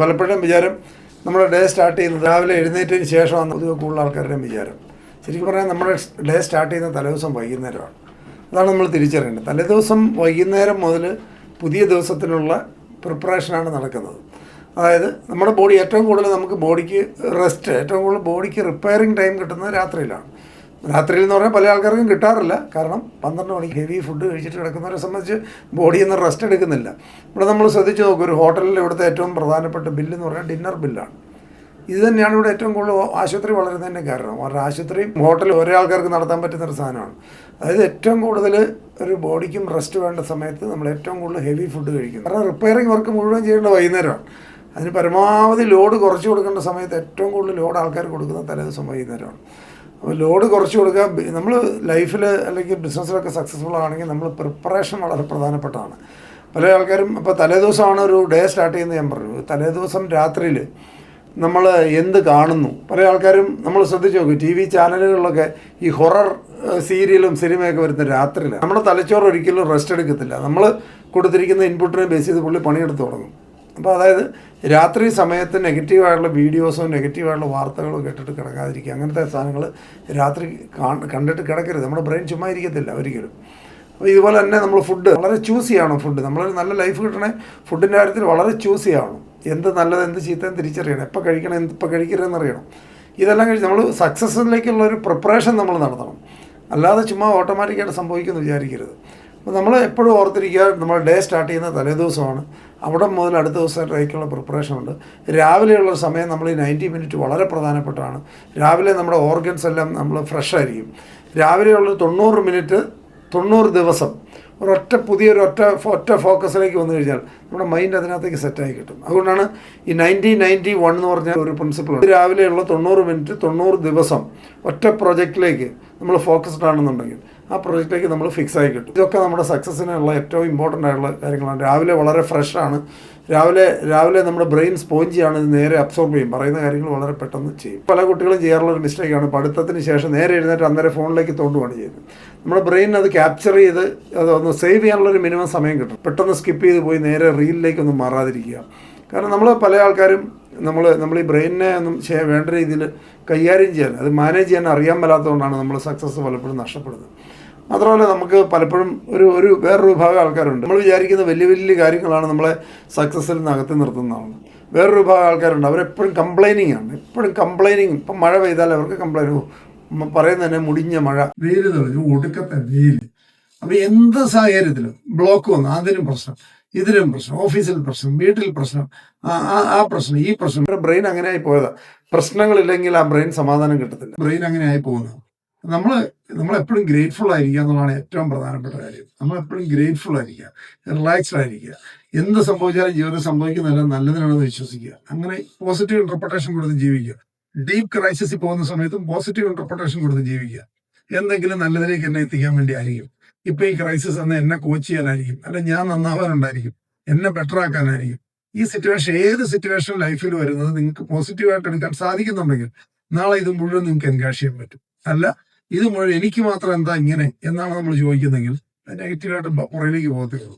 പലപ്പോഴും വിചാരം നമ്മുടെ ഡേ സ്റ്റാർട്ട് ചെയ്യുന്നത് രാവിലെ എഴുന്നേറ്റതിന് ശേഷമാണ് പൊതുവെ കൂടുതൽ ആൾക്കാരുടെയും വിചാരം. ശരിക്കും പറഞ്ഞാൽ നമ്മുടെ ഡേ സ്റ്റാർട്ട് ചെയ്യുന്ന തലേദിവസം വൈകുന്നേരമാണ്. അതാണ് നമ്മൾ തിരിച്ചറിയേണ്ടത്. തലേദിവസം വൈകുന്നേരം മുതൽ പുതിയ ദിവസത്തിനുള്ള പ്രിപ്പറേഷനാണ് നടക്കുന്നത്. അതായത് നമ്മുടെ ബോഡി ഏറ്റവും കൂടുതൽ നമുക്ക് ബോഡിക്ക് റെസ്റ്റ്, ഏറ്റവും കൂടുതൽ ബോഡിക്ക് റിപ്പയറിങ് ടൈം കിട്ടുന്നത് രാത്രിയിലാണ്. രാത്രിയിൽ എന്ന് പറഞ്ഞാൽ പല ആൾക്കാർക്കും കിട്ടാറില്ല. കാരണം 12 മണിക്ക് ഹെവി ഫുഡ് കഴിച്ചിട്ട് കിടക്കുന്നവരെ സംബന്ധിച്ച് ബോഡിയിൽ നിന്ന് റെസ്റ്റ് എടുക്കുന്നില്ല. ഇവിടെ നമ്മൾ ശ്രദ്ധിച്ച് നോക്കും, ഒരു ഹോട്ടലിൽ ഇവിടുത്തെ ഏറ്റവും പ്രധാനപ്പെട്ട ബില്ല് എന്ന് പറഞ്ഞാൽ ഡിന്നർ ബില്ലാണ്. ഇത് തന്നെയാണ് ഇവിടെ ഏറ്റവും കൂടുതൽ ആശുപത്രി വളരുന്നതിൻ്റെ കാരണം. അവരുടെ ആശുപത്രിയും ഹോട്ടലും ഒരേ ആൾക്കാർക്ക് നടത്താൻ പറ്റുന്നൊരു സാധനമാണ്. അതായത് ഏറ്റവും കൂടുതൽ ഒരു ബോഡിക്കും റെസ്റ്റ് വേണ്ട സമയത്ത് നമ്മൾ ഏറ്റവും കൂടുതൽ ഹെവി ഫുഡ് കഴിക്കും. കാരണം റിപ്പയറിങ് വർക്ക് മുഴുവൻ ചെയ്യേണ്ട വൈകുന്നേരമാണ്. അതിന് പരമാവധി ലോഡ് കുറച്ച് കൊടുക്കേണ്ട സമയത്ത് ഏറ്റവും കൂടുതൽ ലോഡ് ആൾക്കാർ കൊടുക്കുന്ന തലേദിവസം വൈകുന്നേരമാണ്. അപ്പോൾ ലോഡ് കുറച്ച് കൊടുക്കുക. നമ്മൾ ലൈഫിൽ അല്ലെങ്കിൽ ബിസിനസ്സിലൊക്കെ സക്സസ്ഫുൾ ആണെങ്കിൽ നമ്മൾ പ്രിപ്പറേഷൻ വളരെ പ്രധാനപ്പെട്ടതാണ്. പല ആൾക്കാരും ഇപ്പോൾ തലേദിവസമാണ് ഒരു ഡേ സ്റ്റാർട്ട് ചെയ്യുന്നത്. ഞാൻ പറഞ്ഞു, തലേദിവസം രാത്രിയിൽ നമ്മൾ എന്ത് കാണുന്നു. പല ആൾക്കാരും നമ്മൾ ശ്രദ്ധിച്ച് നോക്കും, TV ചാനലുകളിലൊക്കെ ഈ ഹൊറർ സീരിയലും സിനിമയൊക്കെ വരുന്ന രാത്രിയിലാണ്. നമ്മുടെ തലച്ചോറ് ഒരിക്കലും റെസ്റ്റ് എടുക്കത്തില്ല. നമ്മൾ കൊടുത്തിരിക്കുന്ന ഇൻപുട്ടിനെ ബേസ് ചെയ്ത് പുള്ളി പണിയെടുത്ത് തുടങ്ങും. അപ്പോൾ അതായത് രാത്രി സമയത്ത് നെഗറ്റീവായിട്ടുള്ള വീഡിയോസോ നെഗറ്റീവായിട്ടുള്ള വാർത്തകളോ കേട്ടിട്ട് കിടക്കാതിരിക്കുക. അങ്ങനത്തെ സാധനങ്ങൾ രാത്രി കണ്ടിട്ട് കിടക്കരുത്. നമ്മുടെ ബ്രെയിൻ ചുമ്മാ ഇരിക്കത്തില്ല ഒരിക്കലും. അപ്പോൾ ഇതുപോലെ തന്നെ നമ്മൾ ഫുഡ് വളരെ ചൂസ് ചെയ്യണം. ഫുഡ് നമ്മളൊരു നല്ല ലൈഫ് കിട്ടണേ ഫുഡിൻ്റെ കാര്യത്തിൽ വളരെ ചൂസ് ചെയ്യണം. എന്ത് നല്ലത് എന്ത് ചീത്തയും തിരിച്ചറിയണം. എപ്പോൾ കഴിക്കണം എപ്പോൾ കഴിക്കരുതെന്ന് അറിയണം. ഇതെല്ലാം കഴിച്ച് നമ്മൾ സക്സസ്സിലേക്കുള്ളൊരു പ്രിപ്പറേഷൻ നമ്മൾ നടത്തണം. അല്ലാതെ ചുമ്മാ ഓട്ടോമാറ്റിക്കായിട്ട് സംഭവിക്കുമെന്ന് വിചാരിക്കരുത്. അപ്പോൾ നമ്മൾ എപ്പോഴും ഓർത്തിരിക്കുക, നമ്മൾ ഡേ സ്റ്റാർട്ട് ചെയ്യുന്ന തലേദിവസമാണ്. അവിടെ മുതൽ അടുത്ത ദിവസത്തേക്കുള്ള പ്രിപ്പറേഷൻ ഉണ്ട്. രാവിലെയുള്ള സമയം നമ്മൾ ഈ 90 മിനിറ്റ് വളരെ പ്രധാനപ്പെട്ടാണ്. രാവിലെ നമ്മുടെ ഓർഗൻസ് എല്ലാം നമ്മൾ ഫ്രഷ് ആയിരിക്കും. രാവിലെയുള്ള 90 മിനിറ്റ് 90 ദിവസം ഒറ്റ ഫോക്കസിലേക്ക് വന്നു കഴിഞ്ഞാൽ നമ്മുടെ മൈൻഡ് അതിനകത്തേക്ക് സെറ്റായി കിട്ടും. അതുകൊണ്ടാണ് ഈ 90-91 എന്ന് പറഞ്ഞ ഒരു പ്രിൻസിപ്പിൾ. രാവിലെയുള്ള 90 മിനിറ്റ് 90 ദിവസം ഒറ്റ പ്രൊജക്റ്റിലേക്ക് നമ്മൾ ഫോക്കസ്ഡ് ആണെന്നുണ്ടെങ്കിൽ ആ പ്രൊജക്റ്റിലേക്ക് നമ്മൾ ഫിക്സ് ആയി കിട്ടും. ഇതൊക്കെ നമ്മുടെ സക്സസ്സിനുള്ള ഏറ്റവും ഇമ്പോർട്ടൻ്റ് ആയിട്ടുള്ള കാര്യങ്ങളാണ്. രാവിലെ വളരെ ഫ്രഷാണ്. രാവിലെ നമ്മുടെ ബ്രെയിൻ സ്പോഞ്ചിയാണ്, ഇത് നേരെ അബ്സോർബ് ചെയ്യും. പറയുന്ന കാര്യങ്ങൾ വളരെ പെട്ടെന്ന് ചെയ്യും. പല കുട്ടികളും ചെയ്യാറുള്ള ഒരു മിസ്റ്റേക്കാണ്, പഠിത്തത്തിന് ശേഷം നേരെ എഴുന്നേറ്റ് അന്നേരം ഫോണിലേക്ക് തോണ്ടുകയാണ് ചെയ്യുന്നത്. നമ്മുടെ ബ്രെയിൻ അത് ക്യാപ്ചർ ചെയ്ത് അതൊന്ന് സേവ് ചെയ്യാനുള്ളൊരു മിനിമം സമയം കിട്ടും. പെട്ടെന്ന് സ്കിപ്പ് ചെയ്ത് പോയി നേരെ റീലിലേക്കൊന്നും മാറാതിരിക്കുക. കാരണം നമ്മൾ പല ആൾക്കാരും നമ്മൾ ഈ ബ്രെയിനിനെ ഒന്നും വേണ്ട രീതിയിൽ കൈകാര്യം ചെയ്യാൻ, അത് മാനേജ് ചെയ്യാൻ അറിയാൻ മേലാത്തതുകൊണ്ടാണ് നമ്മൾ സക്സസ് പലപ്പോഴും നഷ്ടപ്പെടുന്നത്. മാത്രമല്ല നമുക്ക് പലപ്പോഴും വേറൊരു വിഭാഗം ആൾക്കാരുണ്ട്. നമ്മൾ വിചാരിക്കുന്ന വലിയ വലിയ കാര്യങ്ങളാണ് നമ്മളെ സക്സസ്സിൽ നിന്ന് അകത്തി നിർത്തുന്നതാണ്. വേറൊരു വിഭാഗം ആൾക്കാരുണ്ട്, അവരെപ്പോഴും കംപ്ലൈനിങ് ആണ്. എപ്പോഴും കംപ്ലൈനിങ്. ഇപ്പം മഴ പെയ്താൽ അവർക്ക് കംപ്ലൈൻറ്റ് പറയുന്നത് തന്നെ മുടിഞ്ഞ മഴ, വെയിൽ തെളിഞ്ഞു, ഒടുക്കത്തെ വെയിൽ. അപ്പോൾ എന്ത് സാഹചര്യത്തിലും ബ്ലോക്ക് വന്നു, അതിനും പ്രശ്നം, ഇതിനും പ്രശ്നം, ഓഫീസിൽ പ്രശ്നം, വീട്ടിൽ പ്രശ്നം, ആ പ്രശ്നം, ഈ പ്രശ്നം. ബ്രെയിൻ അങ്ങനെ ആയി പോയതാണ്. പ്രശ്നങ്ങളില്ലെങ്കിൽ ആ ബ്രെയിൻ സമാധാനം കിട്ടത്തില്ല. ബ്രെയിൻ അങ്ങനെ ആയി പോകുന്നത്. നമ്മളെപ്പോഴും ഗ്രേറ്റ്ഫുൾ ആയിരിക്കുക എന്നുള്ളതാണ് ഏറ്റവും പ്രധാനപ്പെട്ട കാര്യം. നമ്മളെപ്പോഴും ഗ്രേറ്റ്ഫുൾ ആയിരിക്കുക, റിലാക്സ്ഡ് ആയിരിക്കുക. എന്ത് സംഭവിച്ചാലും ജീവിതത്തിൽ സംഭവിക്കുന്നതെല്ലാം നല്ലതിനാണെന്ന് വിശ്വസിക്കുക. അങ്ങനെ പോസിറ്റീവ് ഇന്റർപ്രിട്ടേഷൻ കൊടുത്ത് ജീവിക്കുക. ഡീപ്പ് ക്രൈസിസിൽ പോകുന്ന സമയത്തും പോസിറ്റീവ് ഇന്റർപ്രിട്ടേഷൻ കൊടുത്ത് ജീവിക്കുക. എന്തെങ്കിലും നല്ലതിലേക്ക് എന്നെ എത്തിക്കാൻ വേണ്ടി ആയിരിക്കും. ഇപ്പൊ ഈ ക്രൈസിസ് എന്ന് എന്നെ കോച്ച് ചെയ്യാനായിരിക്കും, അല്ല ഞാൻ നന്നാവാനുണ്ടായിരിക്കും, എന്നെ ബെറ്റർ ആക്കാനായിരിക്കും. ഈ സിറ്റുവേഷൻ, ഏത് സിറ്റുവേഷൻ ലൈഫിൽ വരുന്നത് നിങ്ങൾക്ക് പോസിറ്റീവായിട്ട് എടുക്കാൻ സാധിക്കുന്നുണ്ടെങ്കിൽ നാളെ ഇത് മുഴുവൻ നിങ്ങൾക്ക് എൻകാഷ് ചെയ്യാൻ പറ്റും. അല്ല ഇത് മുഴുവൻ എനിക്ക് മാത്രം എന്താ ഇങ്ങനെ എന്നാണ് നമ്മൾ ചോദിക്കുന്നെങ്കിൽ നെഗറ്റീവായിട്ട് പുറയിലേക്ക് പോകത്തേ ഉള്ളൂ.